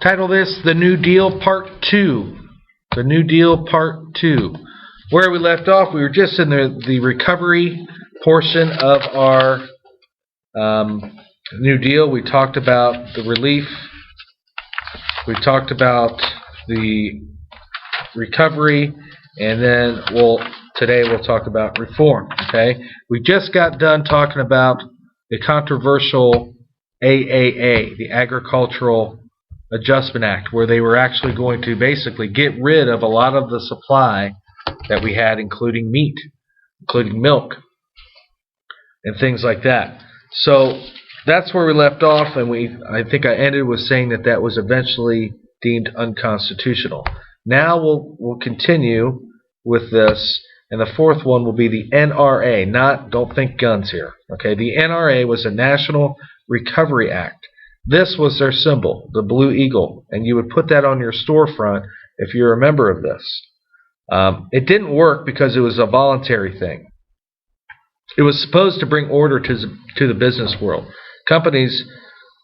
Title this The New Deal Part 2. The New Deal Part 2. Where we left off, we were just in the recovery portion of our New Deal. We talked about the relief. We talked about the recovery, and then today we'll talk about reform. Okay, we just got done talking about the controversial AAA, the Agricultural Adjustment Act, where they were actually going to basically get rid of a lot of the supply that we had, including meat, including milk, and things like that. So that's where we left off, and I think I ended with saying that that was eventually deemed unconstitutional. Now we'll continue with this, and the fourth one will be the NRA. Don't think guns here. Okay, the NRA was a National Recovery Act. This was their symbol, the Blue Eagle, and you would put that on your storefront if you're a member of this. It didn't work because it was a voluntary thing. It was supposed to bring order to the business world. Companies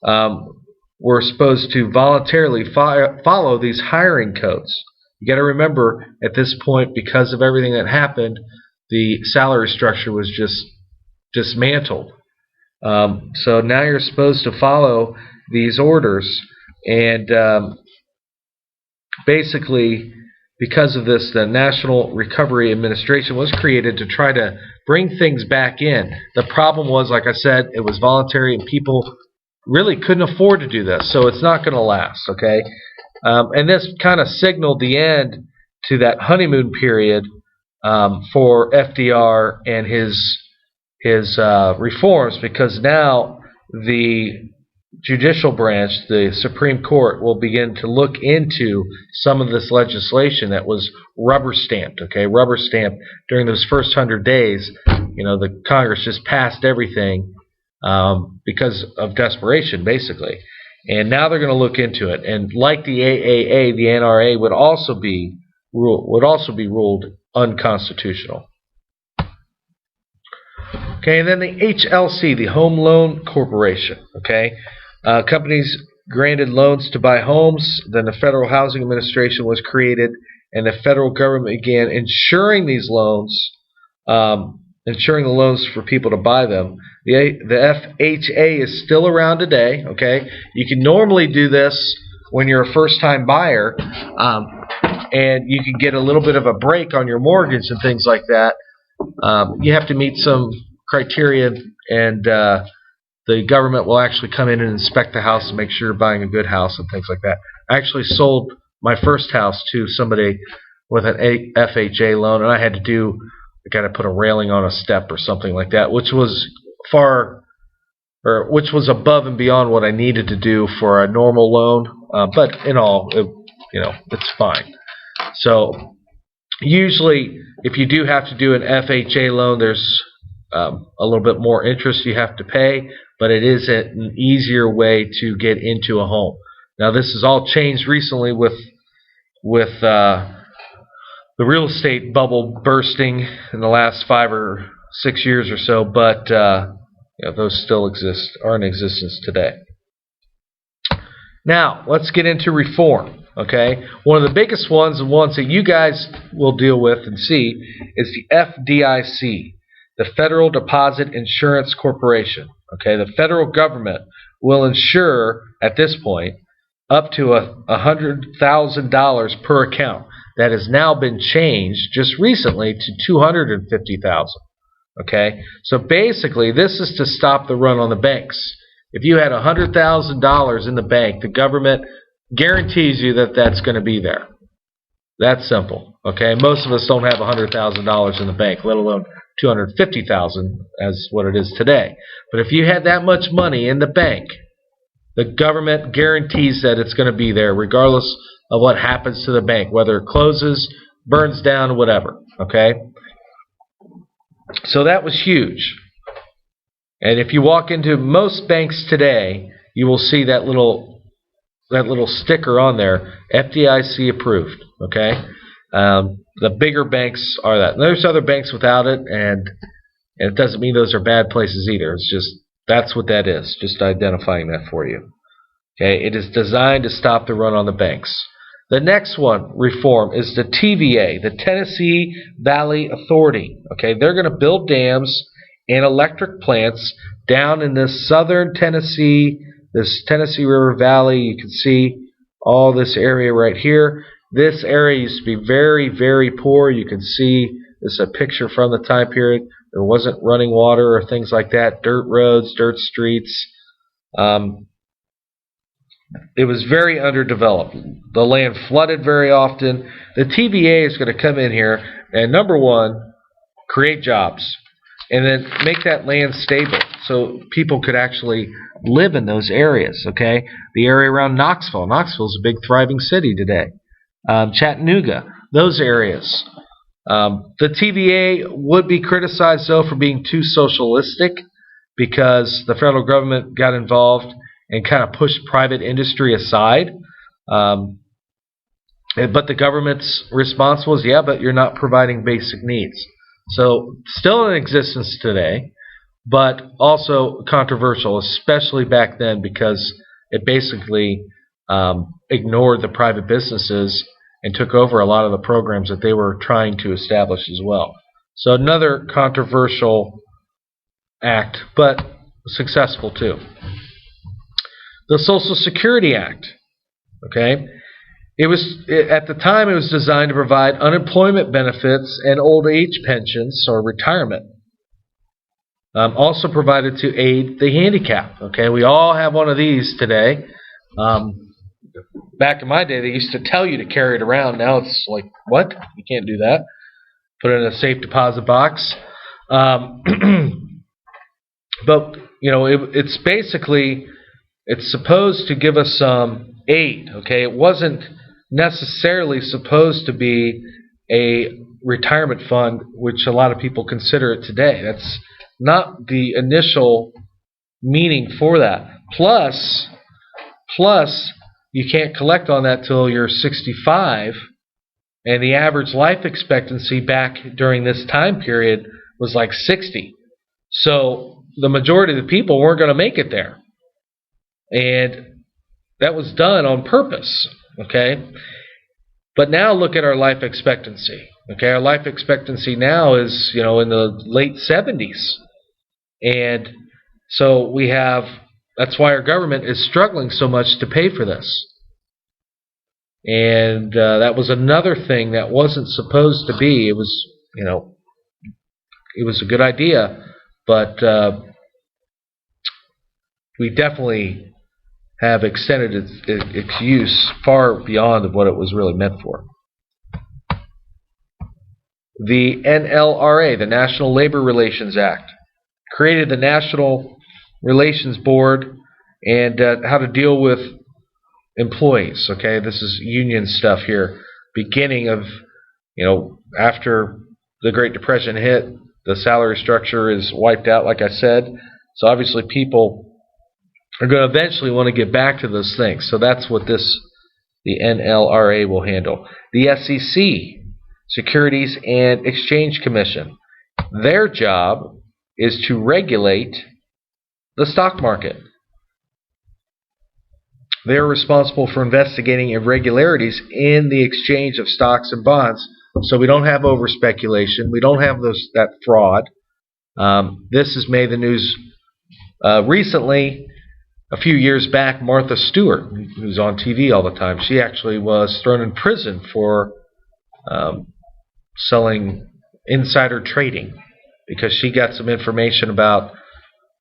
were supposed to voluntarily follow these hiring codes. You got to remember, at this point, because of everything that happened, the salary structure was just dismantled. So now you're supposed to follow these orders, and basically, because of this, the National Recovery Administration was created to try to bring things back in. The problem was, like I said, it was voluntary, and people really couldn't afford to do this, so it's not going to last, okay? And this kind of signaled the end to that honeymoon period for FDR and his reforms, because now the judicial branch, the Supreme Court, will begin to look into some of this legislation that was rubber stamped. Okay, rubber stamped during those first 100 days. The Congress just passed everything because of desperation, basically. And now they're going to look into it. And like the AAA, the NRA would also be ruled unconstitutional. Okay, and then the HLC, the Home Loan Corporation. Okay, companies granted loans to buy homes. Then the Federal Housing Administration was created, and the federal government began insuring these loans, insuring the loans for people to buy them. The FHA is still around today. Okay, you can normally do this when you're a first-time buyer, and you can get a little bit of a break on your mortgage and things like that. You have to meet some criteria, and the government will actually come in and inspect the house and make sure you're buying a good house and things like that. I actually sold my first house to somebody with an FHA loan, and I got to put a railing on a step or something like that, which was above and beyond what I needed to do for a normal loan. But in all, it's fine. So usually, if you do have to do an FHA loan, there's a little bit more interest you have to pay, but it is an easier way to get into a home. Now, this has all changed recently with the real estate bubble bursting in the last 5 or 6 years or so, but those still are in existence today. Now, let's get into reform. Okay, one of the biggest ones, and ones that you guys will deal with and see, is the FDIC, the Federal Deposit Insurance Corporation. Okay, the federal government will insure, at this point, up to $100,000 per account. That has now been changed just recently to $250,000. Okay, so basically, this is to stop the run on the banks. If you had $100,000 in the bank, the government guarantees you that that's going to be there. That's simple. Okay, most of us don't have $100,000 in the bank, let alone $250,000 as what it is today. But if you had that much money in the bank, the government guarantees that it's going to be there, regardless of what happens to the bank, whether it closes, burns down, whatever. Okay, so that was huge. And if you walk into most banks today, you will see that little sticker on there, FDIC approved. Okay, the bigger banks are that. And there's other banks without it, and it doesn't mean those are bad places either. It's just that's what that is. Just identifying that for you. Okay, it is designed to stop the run on the banks. The next one, reform, is the TVA, the Tennessee Valley Authority. Okay, they're going to build dams and electric plants down in this southern Tennessee, this Tennessee River Valley. You can see all this area right here. This area used to be very, very poor. You can see this is a picture from the time period. There wasn't running water or things like that. Dirt roads, dirt streets. It was very underdeveloped. The land flooded very often. The TVA is going to come in here and, number one, create jobs, and then make that land stable so people could actually live in those areas. Okay, the area around Knoxville. Knoxville is a big, thriving city today. Chattanooga, those areas. The TVA would be criticized, though, for being too socialistic because the federal government got involved and kind of pushed private industry aside. But the government's response was, yeah, but you're not providing basic needs. So still in existence today, but also controversial, especially back then because it basically ignored the private businesses and took over a lot of the programs that they were trying to establish as well. So another controversial act, but successful too. The Social Security Act. Okay, at the time it was designed to provide unemployment benefits and old age pensions or retirement. Also provided to aid the handicapped. Okay, we all have one of these today. Back in my day, they used to tell you to carry it around. Now it's like, what? You can't do that. Put it in a safe deposit box. But you know, it's basically, it's supposed to give us some aid. Okay, it wasn't necessarily supposed to be a retirement fund, which a lot of people consider it today. That's not the initial meaning for that. Plus, you can't collect on that till you're 65, and the average life expectancy back during this time period was like 60. So the majority of the people weren't going to make it there. And that was done on purpose, okay? But now look at our life expectancy. Okay, our life expectancy now is, you know, in the late 70s. And so we have, that's why our government is struggling so much to pay for this. And that was another thing that wasn't supposed to be. It was, you know, it was a good idea, but we definitely have extended its use far beyond what it was really meant for. The NLRA, the National Labor Relations Act, created the National Relations Board and how to deal with employees. Okay, this is union stuff here. Beginning of, you know, after the Great Depression hit, the salary structure is wiped out, like I said. So obviously people are going to eventually want to get back to those things. So that's what the NLRA will handle. The SEC, Securities and Exchange Commission, their job is to regulate the stock market. They're responsible for investigating irregularities in the exchange of stocks and bonds, so we don't have overspeculation. We don't have that fraud. This has made the news recently. A few years back, Martha Stewart, who's on TV all the time, she actually was thrown in prison for selling insider trading because she got some information about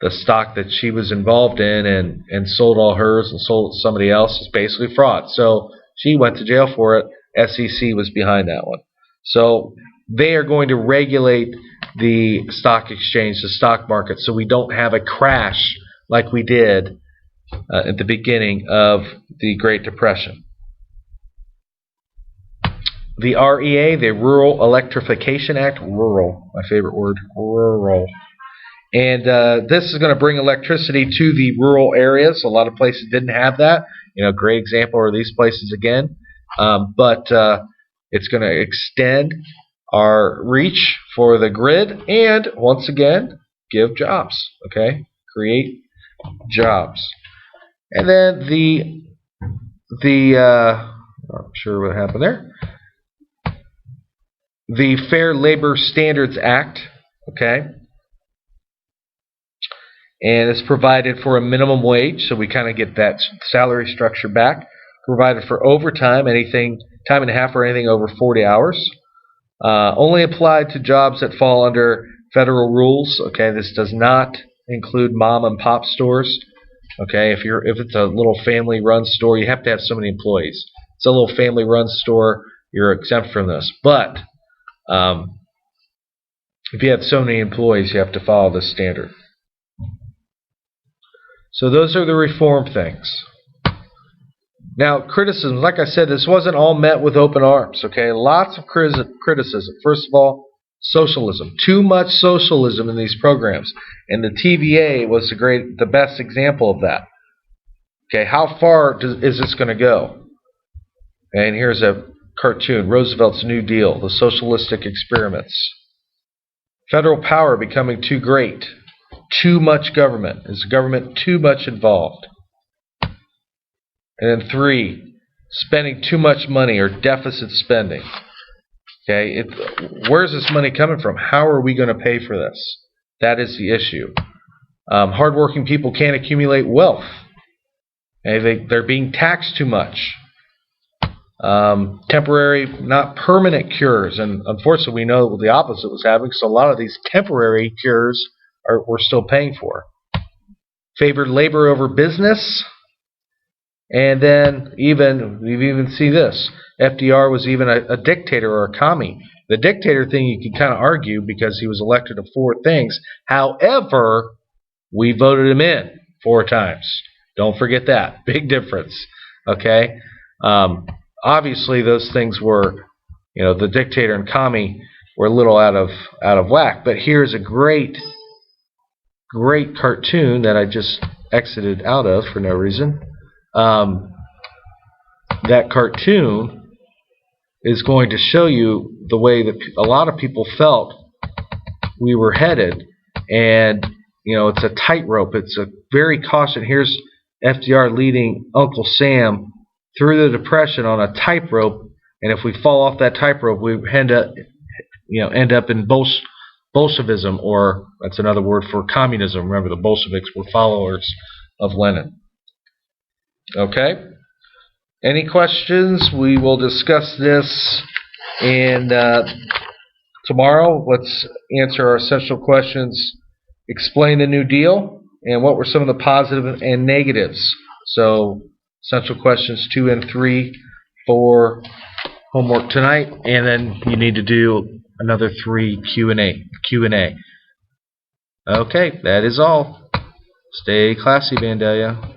the stock that she was involved in and sold all hers and sold it to somebody else. It's basically fraud. So she went to jail for it. SEC was behind that one. So they are going to regulate the stock exchange, the stock market, so we don't have a crash like we did at the beginning of the Great Depression. The REA, the Rural Electrification Act, rural, my favorite word, rural. And this is going to bring electricity to the rural areas. A lot of places didn't have that. You know, great example are these places again. But it's going to extend our reach for the grid and, once again, give jobs. Okay? Create jobs. And then not sure what happened there. The Fair Labor Standards Act, okay, and it's provided for a minimum wage, so we kind of get that salary structure back. Provided for overtime, anything time and a half or anything over 40 hours. Only applied to jobs that fall under federal rules. Okay, this does not include mom and pop stores. Okay, if it's a little family-run store, you have to have so many employees. It's a little family-run store, you're exempt from this. But if you have so many employees, you have to follow this standard. So those are the reform things. Now, criticism, like I said, this wasn't all met with open arms, okay? Lots of criticism. First of all, socialism. Too much socialism in these programs. And the TVA was the best example of that. Okay, how far is this going to go? And here's a cartoon, Roosevelt's New Deal, the socialistic experiments. Federal power becoming too great. Too much government. Is the government too much involved? And then 3, spending too much money or deficit spending. Okay, where's this money coming from? How are we going to pay for this? That is the issue. Hardworking people can't accumulate wealth. Okay, they're being taxed too much. Temporary, not permanent cures. And unfortunately, we know the opposite was happening, so a lot of these temporary cures we're still paying for. Favored labor over business. And then we even see this. FDR was even a dictator or a commie. The dictator thing you can kind of argue because he was elected to 4 things. However, we voted him in 4 times. Don't forget that. Big difference. Okay? Obviously, those things were, the dictator and commie were a little out of whack. But here's a great cartoon that I just exited out of for no reason. That cartoon is going to show you the way that a lot of people felt we were headed, and it's a tightrope. It's a very caution. Here's FDR leading Uncle Sam through the Depression on a tightrope, and if we fall off that tightrope, we end up in Bolshevism, or that's another word for communism. Remember, the Bolsheviks were followers of Lenin. Okay? Any questions? We will discuss this tomorrow. Let's answer our essential questions. Explain the New Deal, and what were some of the positives and negatives. So, essential questions 2 and 3 for homework tonight, and then you need to do another 3 Q&A. Okay, that is all. Stay classy, Vandalia.